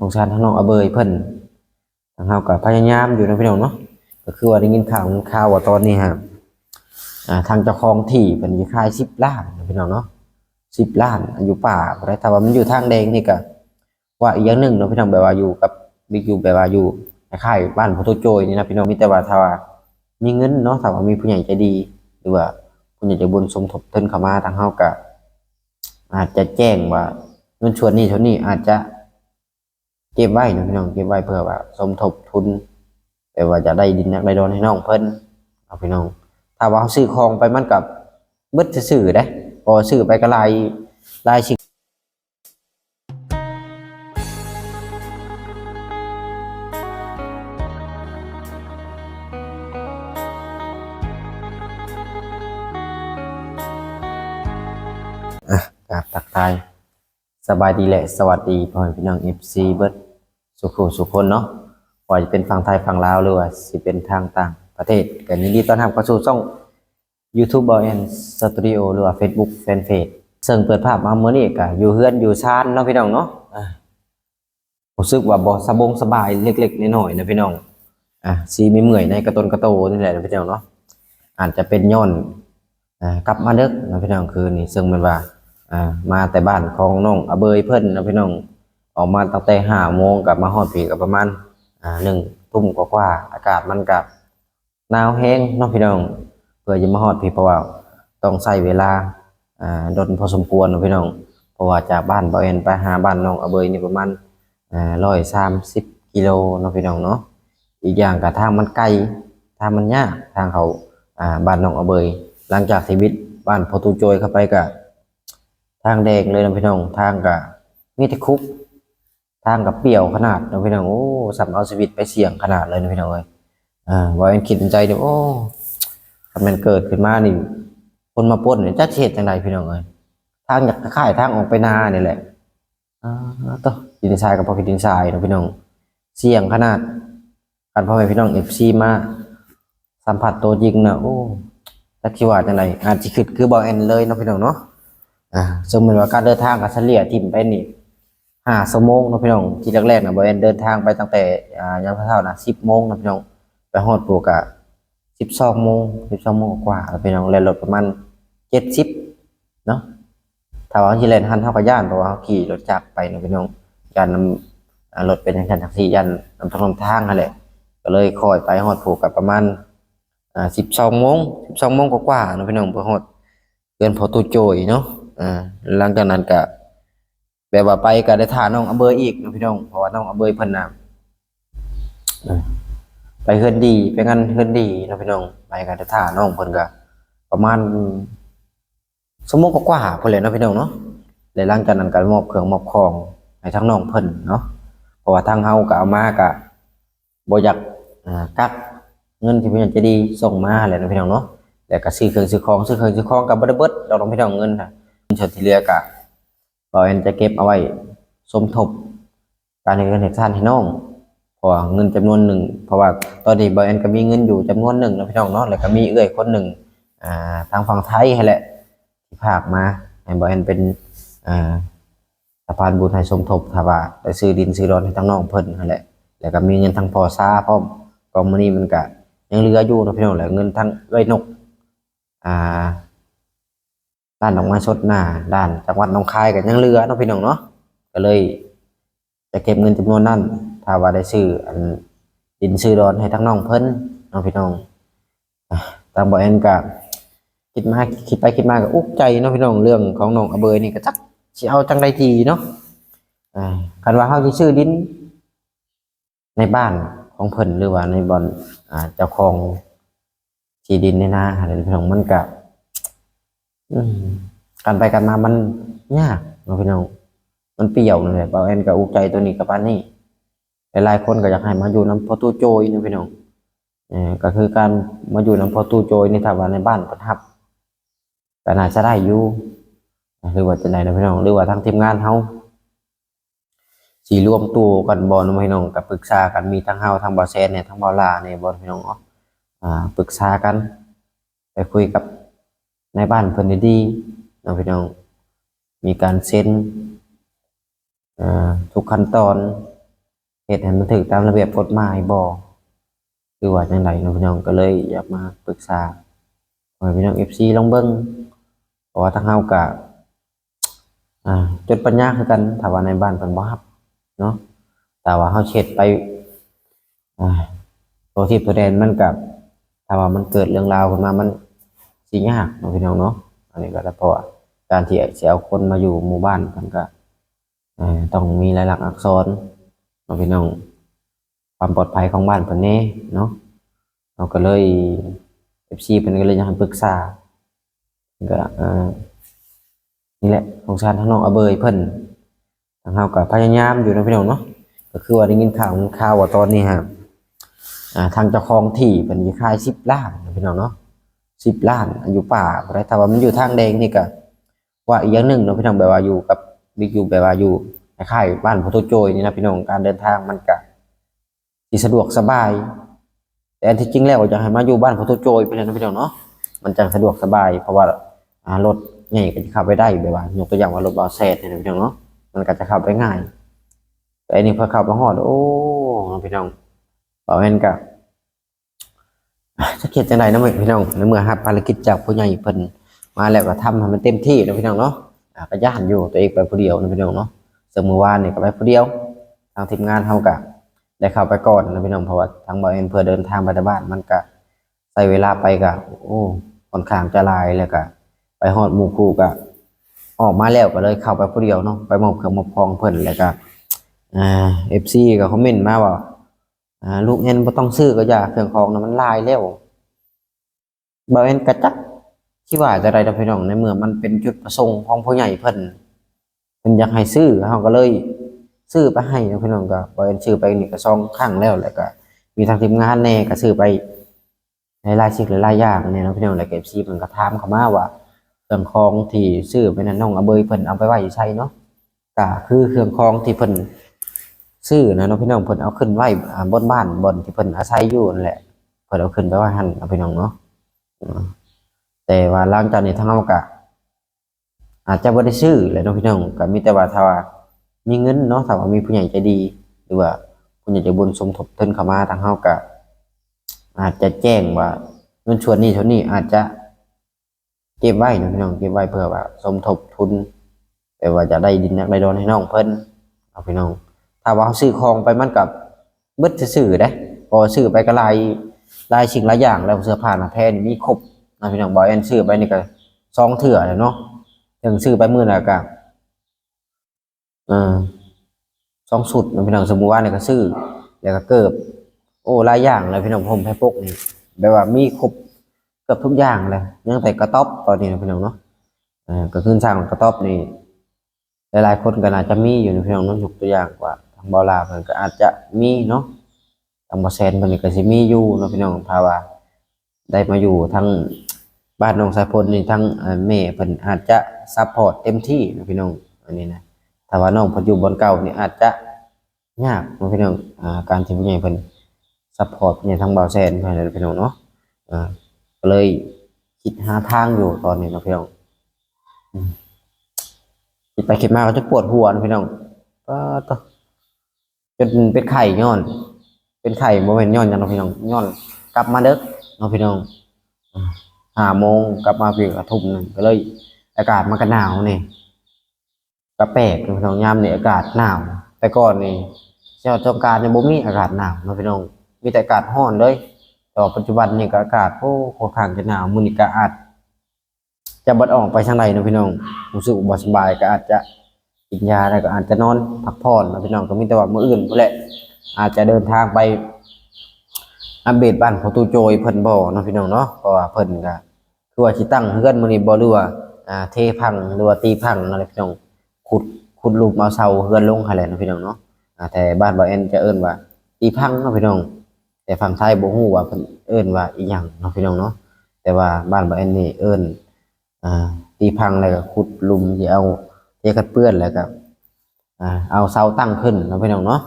งสารทั้งน้องอเบยเพิ่นทางเฮาก็พยายามอยู่นะพี่น้องเนาะก็คือว่าได้ยินข่าวว่าตอนนี้ฮะทางเจ้าของที่เพิ่นสิขาย10 ล้านนะพี่น้องเนาะ10 ล้านอยู่ป่าบ่ได้ถ้าว่ามันอยู่ทางแดงนี่ก็ว่าอีกอย่างหนึงเนาะพี่น้องแบบว่าอยู่กับบิ๊กอยู่แบบว่าอยู่คล้ายๆบ้านพ่อโตโจยนี่นะพี่น้องมีแต่ว่าถ้าว่ามีเงินเนาะถ้าว่ามีผู้ใหญ่ใจดีหรือว่าผู้ใหญ่ใจบุญสมทบทุนเข้ามาทางเฮาก็อาจจะแจ้งว่าเงินส่วนนี้อาจจะเก็บไว้นะพี่น้องเก็บไว้เพื่อว่าสมทบทุนแต่ว่าจะได้ดินได้ดอนให้น้องเพิ่นเอาพี่น้องถ้าว่าซื้อของไปมันกับเบิดซื่อๆเด้พอซื้อไปก็ลายชิ้นกับทักทายสบายดีแหละสวัสดีพ่อพี่น้อง FC เบิดสุขคนเนาะว่าจะเป็นฝั่งไทยฝั่งลาวหรือว่าสิเป็นทางต่างประเทศก็ยินดีต้อนรับเข้าสู่ช่อง YouTube BON Studio หรือว่า Facebook Fanpage ซึ่งเปิดภาพมาเมื่อนี้ก็อยู่เฮือนอยู่ชานเนาะพี่น้องเนาะรู้สึกว่าบ่สบายเล็กๆน้อยๆนะพี่น้องสิมีเมื่อยในกระโตนี่แหละนะพี่น้องเนาะอาจจะเป็นย้อนกลับมาดึกนะพี่น้องคืนนี้ซึ่งมันว่ามาแต่บ้านของน้องอเบยเพิ่นนะพี่น้องออกมาตั้งแต่5 โมงกลับมาฮอดพี่ก็ประมาณ1 ทุ่มกว่าอากาศมันก็หนาวแห้งเนาะพี่น้องเพื่อจะมาฮอดพี่เพราะว่าต้องใช้เวลาดนพอสมควรนะพี่น้องเพราะว่าจากบ้านบ่เอ็นไปหาบ้านน้องอเบยนี่ประมาณ130 กิโลเนาะพี่น้องเนาะอีกอย่างก็ทางมันไกลทางมันยากทางเขาบ้านน้องอเบยหลังจากชีวิตบ้านพอตูโจยเข้าไปก็ทางแดงเลยนะพี่น้องทางก็มีแต่คุกทางกับเปี่ยวขนาดนะพี่น้องโอ้สับเอาชีวิตไปเสี่ยงขนาดเลยนะพี่น้องเอ้ยว่าคิดในใจเดี๋ยวโอ้ถ้ามันเกิดขึ้นมานี่คนมาปล้นเนี่ยจะเฮ็ดจังไดพี่น้องเอ้ยทางอยากขายทางออกไปนานี่แหละต่อดินทรายกับพ่อพี่ดินทรายนะพี่น้องเสี่ยงขนาดการพ่อแม่พี่น้อง FC มาสัมผัสตัวจริงนะโอ้จักสิว่าจังไดอาจสิคือบ่แอนเลยเนาะพี่น้องเนาะสมมติว่าการเดินทางกับเฉลี่ยทิ่มไปนี่5 ชั่วโมงเนาะพี่น้องที่แรกๆนะบ่แอนเดินทางไปตั้งแต่ยามเช้านะ10 โมงนะพี่น้องไปฮอดปุ๊กะ12 โมงกว่าแล้วพี่น้องแล่นรถประมาณ70เนาะถ้าว่าสิแล่นทันเฮาก็ย้านเพราะว่าเฮาขี่รถจักรไปเนาะพี่น้องย้านรถเป็นจังซั่นจังซี่ย้านนำทางนั่นแหละก็เลยค่อยไปฮอดปุ๊กะประมาณ12 โมงกว่าๆเนาะพี่น้องไปฮอดเรือนพอตูโจยเนาะหลังจากนั้นก็แบบว่าไปก็ได้ท่าน้องอเบยอีกนะพี่น้องเพราะว่าน้องอเบยเพิ่นน่ะไปเฮือนดีไปงานเฮือนดีนะพี่น้องไปก็ได้ท่าน้องเพิ่นก็ประมาณชั่วโมงกว่าๆพุ่นแหละเนาะพี่น้องเนาะแล้วหลังจากนั้นก็มอบเครื่องมอบของให้ทั้งน้องเพิ่นเนาะเพราะว่าทางเฮาก็เอามาก็บ่อยากกักเงินที่เพิ่นจะดีส่งมาแหละนะพี่น้องเนาะแล้วก็ซื้อเครื่องซื้อของก็บ่ได้เบิดดอกน้องพี่น้องเงินน่ะส่วนที่เหลือก็บ่แม่นจะเก็บเอาไว้สมทบการเฮ็ดงานเฮ็ดทานให้น้องเพราะว่าเงินจำนวนหนึ่งเพราะว่าตอนนี้บ่แม่นก็มีเงินอยู่จำนวนหนึ่งนะพี่น้องเนาะแล้วก็มีเอื้อยคนหนึ่งทางฝั่งไทยให้แหละที่ฝากมาให้บ่แม่นเป็นสะพานบุญให้สมทบถ้าว่าได้ซื้อดินซื้อดอนให้ทั้งน้องเพิ่นนั่นแหละแล้วก็มีเงินทางพ่อซ่าพร้อมกองมื้อนี้มันก็ยังเหลืออยู่นะพี่น้องแหละเงินทั้งเอื้อยนกด้านดอกไม้สดหน้าด้านจังหวัดหนองคายก็ยังเหลือเนาะพี่น้องเนาะก็เลยจะเก็บเงินจำนวนนั้นถ้าว่าได้ซื้อดินซื้อดอนให้ทั้งน้องเพิ่นเนาะพี่น้องทางบ่แอนก็คิดไปคิดมาก็อุกใจเนาะพี่น้องเรื่องของน้องอเบยนี่ก็จักสิเอาจังได๋ดีเนาะคันว่าเฮาสิซื้อดินในบ้านของเพิ่นหรือว่าในบ่อนเจ้าของที่ดินในนาอะไรพี่น้องมันก็การไปกันมามันยากเนาะพี่น้องมันเปี่ยวนั่นแหละบ่แอนก็อุกใจตัวนี้กับปานนี้หลายๆคนก็อยากให้มาอยู่นำพ่อตู้โจยนะพี่น้องก็คือการมาอยู่นำพ่อตู้โจยนี่ถ้าว่าในบ้านเพิ่นรับก็น่าจะได้อยู่หรือว่าจังได๋นะพี่น้องหรือว่าทางทีมงานเฮาสิรวมตัวกันบ่เนาะพี่น้องก็ปรึกษากันมีทั้งเฮาทั้งบ่แซนเนี่ยทั้งบ่ลาเนี่ยบ่พี่น้องเนาะปรึกษากันไปคุยกับในบ้านเพิ่นดีๆเนาะพี่น้องมีการเซ็นทุกขั้นตอน เฮ็ดให้มันถูกตามระเบียบกฎหมายบ่หรือว่าจังไดเนาะพี่น้องก็เลยอยากมาปรึกษาให้พี่น้อง FC ลองเบิ่งเพราะว่าทางเฮาก็จดปัญญาคือกันถ้าว่าในบ้านเพิ่นบ่รับเนาะแต่ว่าเฮาเช็ดไปตัวที่ตัวแดนมันก็ถ้าว่ามันเกิดเรื่องราวขึ้นมามันสิยากเนาะพี่น้องเนาะอันนี้ก็เพราะว่าการที่จะเอาคนมาอยู่หมู่บ้านมันก็ต้องมีลายลักษณ์อักษรเนาะพี่น้องความปลอดภัยของบ้านเพิ่นแน่เนาะเราก็เลย FC เพิ่นก็เลยอยากให้ปรึกษาก็นี่แหละสงสารทางน้องอเบยเพิ่นทางเฮาก็พยายามอยู่เนาะพี่น้องเนาะก็คือว่าได้ยินข่าวว่าตอนนี้ฮะทางเจ้าของที่เพิ่นสิขาย10 ล้านเนาะพี่น้องเนาะ10 ล้านอยู่ป่าบ่ได้ถ้าว่ามันอยู่ทางแดงนี่ก็ว่าอีกอย่างหนึงเนาะพี่น้องแบบว่าอยู่กับบิ๊กอยู่แบบว่าอยู่คล้ายๆบ้านพุทธโจยนี่นะพี่น้องการเดินทางมันก็สิสะดวกสบายแต่อันที่จริงแล้วอยากให้มาอยู่บ้านพุทธโจยไปเลยนะพี่น้องเนาะมันจังสะดวกสบายเพราะว่ารถใหญ่ก็จะเข้าไปได้แบบว่ายกตัวอย่างว่ารถบาแซดนี่นะพี่น้องเนาะมันก็จะเข้าไปง่ายแต่อันนี้พอเข้าไปฮอดโอ้พี่น้องบ่แม่นก็จะเฮ็ดจังได๋นะพี่น้องในเมื่อรับภารกิจจากผู้ใหญ่เพิ่นมาแล้วก็ทำให้มันเต็มที่นะพี่น้องเนาะก็ย้านอยู่ตัวเองไปผู้เดียวนะพี่น้องเนาะซึ่งเมื่อวานนี่ก็ไปผู้เดียวทางทีมงานเฮาก็ได้เข้าไปก่อนนะพี่น้องเพราะว่าทางบ่เอ็นเพื่อเดินทางไปบ้านมันก็ใช้เวลาไปก็โอ้ค่อนข้างจะหลายแล้วก็ไปฮอดหมู่คู่ก็ออกมาแล้วก็เลยเข้าไปผู้เดียวเนาะไปมอบเครื่องมอบของเพิ่นแล้วก็FC ก็คอมเมนต์มาว่าลูกเห็นบ่ต้องซื้อก็อย่าเครื่องของน่ะมันหลายแล้วบ่เอ็นก็จักคิดว่าจะได้ดอกพี่น้องในเมื่อมันเป็นจุดประสงค์ของผู้ใหญ่เพิ่นอยากให้ซื้อเฮาก็เลยซื้อไปให้นะพี่น้องก็บ่เอ็นซื้อไปนี่ก็2 ครั้งแล้วก็มีทางทีมงานแน่ก็ซื้อไปหลายๆสิ่งหลายๆอย่างเนี่ยนะพี่น้องแล้วก็ FC เพิ่นก็ถามเข้ามาว่าเครื่องของที่ซื้อไปนั้นน้องอเบยเพิ่นเอาไปไว้อยู่ไสเนาะก็คือเครื่องของที่เพิ่นซื้อนะเนาะพี่น้องเพิ่นเอาขึ้นไว้บนบ้านบนที่เพิ่นอาศัยอยู่นั่นแหละเพิ่นเอาขึ้นไปไว้หั่นเอาพี่น้องเนาะแต่ว่าหลังจากนี้ทางเฮาก็อาจจะบ่ได้ซื้อแหละเนาะพี่น้องก็มีแต่ว่าถ้าว่ามีเงินเนาะถ้าว่ามีผู้ใหญ่ใจดีหรือว่าผู้ใหญ่ใจบุญสมทบทุนเข้ามาทางเฮาก็อาจจะแจ้งว่าเงินส่วนนี้เท่านี้อาจจะเก็บไว้นะพี่น้องเก็บไว้เพื่อว่าสมทบทุนแต่ว่าจะได้ดินนักได้ดอนให้น้องเพิ่นเอาพี่น้องถ้าว่าเฮาซื้อของไปมันก็เบิดซื่อๆเด้พอซื้อไปก็หลายสิ่งหลายอย่างแล้วเสื้อผ้าหน้าแพรนี่มีครบนะพี่น้องบ่แม่นซื้อไปนี่ก็2 เทื่อแล้วเนาะถึงซื้อไปมื้อน่ะก็2 ชุดนะพี่น้องสมมุติว่านี่ก็ซื้อแล้วก็เกิบโอ้หลายอย่างเลยพี่น้องผมให้ปกนี่แบบว่ามีครบเกือบทุกอย่างเลยยังแต่กระต๊อบตอนนี้นะพี่น้องเนาะก็คือสร้างกระต๊อบนี่หลายๆคนก็น่าจะมีอยู่นะพี่น้องเนาะยกตัวอย่างว่าทางบ่าวลาวเพิ่นก็อาจจะมีเนาะทางบ่แซนเพิ่นนี่ก็สิมีอยู่เนาะพี่น้องถ้าว่าได้มาอยู่ทั้งบ้านน้องสายพลนี่ทั้งแม่เพิ่นอาจจะซัปพอร์ตเต็มที่นะพี่น้องอันนี้นะถ้าว่าน้องเพิ่นอยู่บนเก่านี่อาจจะยากนะพี่น้องการที่ผู้ใหญ่เพิ่นซัปพอร์ตเนี่ยทางบ่าวแซนเพิ่นนะพี่น้องเนาะก็เลยคิดหาทางอยู่ตอนนี้นะพี่น้องคิดไปคิดมาก็จะปวดหัวนะพี่น้องก็จนเป็นไข้ย้อนเป็นไข้บ่แม่นย้อนหยังเนาะพี่น้องย้อนกลับมาเด้อเนาะพี่น้อง5 โมงกลับมาเพียงทุ่มนึงก็เลยอากาศมันก็หนาวนี่ก็แปลกพี่น้องยามนี่อากาศหนาวแต่ก่อนนี่เจ้าสงกรานต์นี่บ่มีอากาศหนาวเนาะพี่น้องมีแต่อากาศร้อนเลยแต่ปัจจุบันนี่ก็อากาศค่อนข้างจะหนาวมื้อนี้ก็อาจจะบ่ออกไปทางใดเนาะพี่น้องรู้สึกบ่สบายก็อาจจะกินยาแล้วก็อาจจะนอนพักผ่อนเนาะพี่น้องก็มีแต่ว่ามื้ออื่นพุ่นแหละอาจจะเดินทางไปอัปเดตบ้านประตูโจยเพิ่นบ่เนาะพี่น้องเนาะเพราะว่าเพิ่นก็คือว่าสิตั้งเฮือนมื้อนี้บ่หรือว่าเทพังหรือว่าตีพังอะไรพี่น้องขุดหลุมเอาเสาเฮือนลงหั่นแหละเนาะพี่น้องเนาะแต่บ้านบ่าวแอนจะเอิ้นว่าตีพังเนาะพี่น้องแต่ฝั่งไทยบ่ฮู้ว่าเพิ่นเอิ้นว่าอีหยังเนาะพี่น้องเนาะแต่ว่าบ้านบ่าวแอนนี่เอิ้นตีพังแล้วก็ขุดหลุมสิเอาเทขัดเปื้อนแล้วก็เอาเสาตั้งขึ้นเนาะพี่น้องเนาะ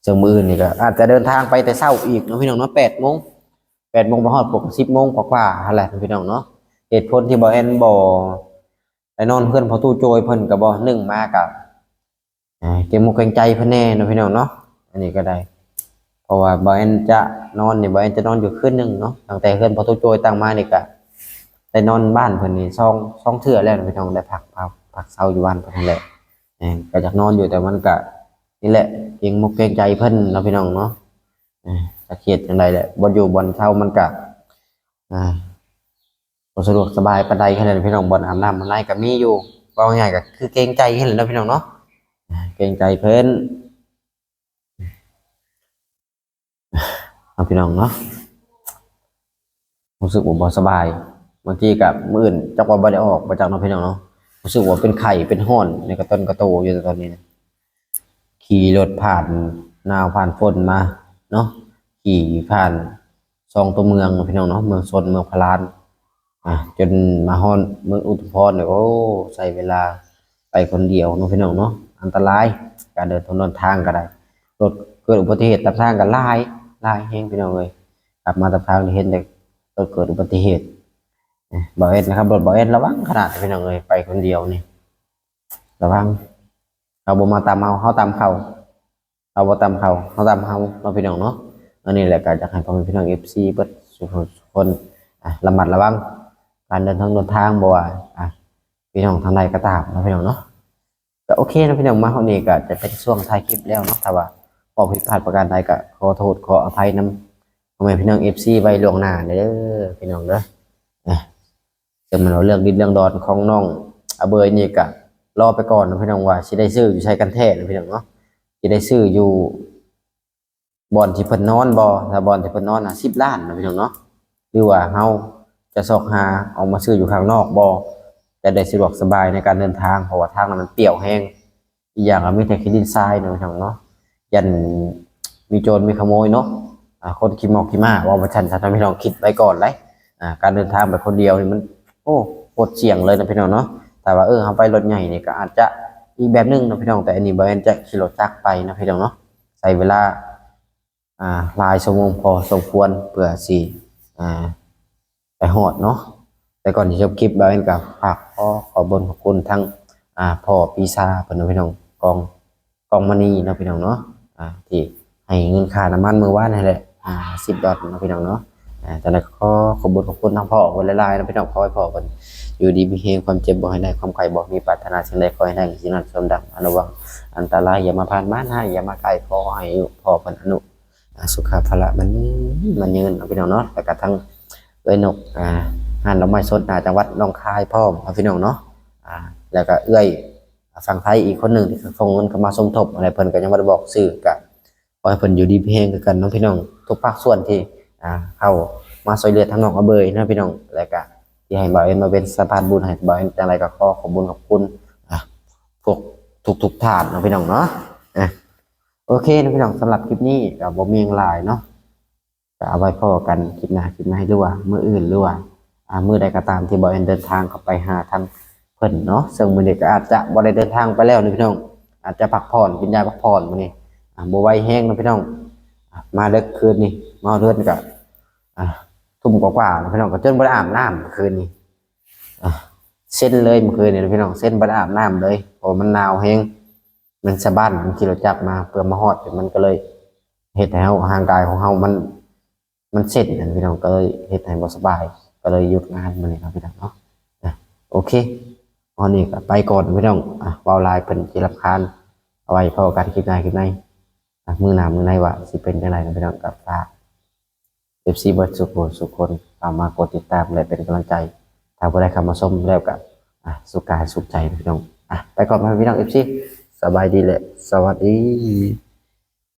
ซึ่งมื้ออื่นนี่ก็อาจจะเดินทางไปแต่เช้าอีกเนาะพี่น้องเนาะ8 โมงไปฮอดปก10 โมงกว่าๆหั่นแหละพี่น้องเนาะเหตุผลที่บ่แอนบ่ไปนอนเพื่อนพอตู้โจยเพิ่นก็บ่1 มาก็ เกรงมุกเกรงใจเพิ่นแน่เนาะพี่น้องเนาะอันนี้ก็ได้เพราะว่าบ่แอนจะนอนนี่บ่แอนจะนอนอยู่คืนนึงเนาะตั้งแต่เฮือนพอตุโจยตั้งมานี่ก็ได้นอนบ้านเพิ่นนี่สองเทื่อแล้วพี่น้องได้พักเช้าอยู่บ้านเพิ่นนั่นแหละก็อยากนอนอยู่แต่มันก็นี่แหละเกรงมุกเกรงใจเพิ่นเนาะพี่น้องเนาะจะเครียดจังไดแหละบ่อยู่บ่อนเช้ามันก็บ่สะดวกสบายปานใดแค่นั้นพี่น้องบ่อนอาบน้ำมันไหลก็มีอยู่ว่าง่ายๆก็คือเกรงใจแค่นั้นเนาะพี่น้องเนาะเกรงใจเพิ่นเอาพี่น้องเนาะรู้สึกว่าบ่สบายบางทีกับมื้ออื่นจักว่าบ่ได้ออกมาจากเนาะพี่น้องเนาะรู้สึกว่าเป็นไข้เป็นห้อนในกระต้นกระโตอยู่ตอนนี้นะขี่รถผ่านหนาวผ่านฝนมาเนาะขี่ผ่านซองตัวเมืองพี่น้องเนาะเมืองชนเมืองพารานจนมาฮอนเมืองอุทุมพรเนี่ยโอ้ใช้เวลาไปคนเดียวเนาะพี่น้องเนาะอันตรายการเดินถนนทางก็ได้รถเกิดอุบัติเหตุตามทางก็หลายแฮงพี่น้องเอ้ยกลับมาตามทางที่เห็นแต่รถเกิดอุบัติเหตุบ่เอ็ดนะครับรถบ่เอ็ดระวังขนาดพี่น้องเอ้ยไปคนเดียวนี่ระวังเราบ่มาตามเฮาตามเขาเราบ่ตามเขาตามเฮาเนาะพี่น้องเนาะอันนี้แหละก็อยากให้พ่อแม่พี่น้อง FC เบิดทุกคนระมัดระวังการเดินทางบ่ว่าพี่น้องทางใดก็ตามนะพี่น้องเนาะก็โอเคนะพี่น้องมาเท่านี้ก็จะเป็นช่วงท้ายคลิปแล้วเนาะถ้าว่าพอผิดพลาดประการใดก็ขอโทษขออภัยนำพ่อแม่พี่น้อง FC ไว้ล่วงหน้าเด้อพี่น้องเด้อจะมันเรื่องดินเรื่องดอนของน้องอาเบยนี่ก็รอไปก่อนนะพี่น้องว่าสิได้ซื้ออยู่ใช้กันแท้นะพี่น้องเนาะสิได้ซื้ออยู่บ่อนที่เพิ่นนอนบ่ถ้าบ่อนที่เพิ่นนอน10 ล้านนะพี่น้องเนาะหรือว่าเฮาจะซอกหาเอามาซื้ออยู่ข้างนอกบ่จะได้สะดวกสบายในการเดินทางเพราะว่าทางนั้นมันเปี่ยวแห้งอีกอย่างก็มีแต่ขี้ดินทรายเนาะพี่น้องเนาะยันมีโจรมีขโมยเนาะคนขี้เมาขี้ม้าว่าบ่ทันทำให้พี่น้องคิดไว้ก่อนเลยการเดินทางไปคนเดียวนี่มันโอ้โคตรเสี่ยงเลยนะพี่น้องเนาะแต่ว่าเฮาไปรถใหญ่นี่ก็อาจจะอีกแบบนึงนะพี่น้องแต่อันนี้บ่แม่นจะขี่รถจักรไปนะพี่น้องเนาะใช้เวลาหลายชั่วโมงพอสมควรเพื่อสิไปฮอดเนาะแต่ก่อนที่จบคลิปบ่แม่นก็ฝากขอบนขอบคุณทั้งพ่อปีชาเพิ่นนะพี่น้องกองมณีนะพี่น้องเนาะที่ให้เงินค่าน้ำมันมื้อวานนั่นแหละ$10นะพี่น้องเนาะจังได๋ขอบคุณทั้งพ่อเพิ่นหลายๆนะพี่น้องขอให้พ่อเพิ่นอยู่ดีมีแรงความเจ็บบ่ให้ได้ความไข้บ่มีปรารถนาสิ่งใดขอให้ได้สิ่งนั้นสมดังระวังอันตรายอย่ามาผ่านมาให้อย่ามาใกล้ขอให้พ่อเพิ่นอนุสุขภาระมันยืนพี่น้องเนาะแล้วก็ทั้งเอ้ยนกหานดอกไม้สดจังหวัดหนองคายพร้อมพี่น้องเนาะแล้วก็เอื้อยฝั่งไทยอีกคนหนึ่งที่ส่งเงินเข้ามาสมทบอะไรเพิ่นก็ยังบ่ได้บอกชื่อก็ขอให้เพิ่นอยู่ดีมีแรงคือกันเนาะพี่น้องทุกภาคส่วนที่เข้ามาช่วยเหลือทางน้องอเบยนะพี่น้องแล้วก็ที่ให้บ่าวเอ็นมาเป็นสะพานบุญให้บ่าวเอ็นจังไรก็ขอบคุณพวกทุกท่านเนาะพี่น้องเนาะโอเคนะพี่น้องสำหรับคลิปนี้ก็บ่มีหยังหลายเนาะก็เอาไว้พอกันคลิปหน้าให้หรือว่ามื้ออื่นหรือว่ามื้อใดก็ตามที่บ่าวเอ็นเดินทางเข้าไปหาทางเพิ่นเนาะซึ่งมื้อนี้ก็อาจจะบ่ได้เดินทางไปแล้วนะพี่น้องอาจจะพักผ่อนกินยาพักผ่อนมื้อนี้บ่ไหวแห้งนะพี่น้องมาเลิกคืนนี้มาเดือนก็ทุ่มกว่าๆนะพี่น้องก็จนบ่ได้อาบน้ำคืนนี้เส้นเลยเมื่อคืนนี้นะพี่น้องเส้นบ่ได้อาบน้ำเลยเพราะมันหนาวแห้งมันสะบั้นมันขี่รถจักรมาเพื่อมาฮอดมันก็เลยเฮ็ดให้ร่างกายของเฮามันเส้นนะพี่น้องก็เลยเฮ็ดให้บ่สบายก็เลยหยุดงานมื้อนี้ครับพี่น้องเนาะโอเควันนี้ก็ไปก่อนพี่น้องเว้าลายเพิ่นสิรำคาญเอาไว้พอกันคลิปหน้ามื้อหน้ามื้อไหนว่าสิเป็นจังไดนะพี่น้องก็ฝาก FC เบิดสุขคนเอามากดติดตามและเป็นกำลังใจถ้าผู้ใดเข้ามาชมแล้วก็สุขกายสุขใจพี่น้องไปก่อนพี่น้อง FC สบายดีแหละสวัสดี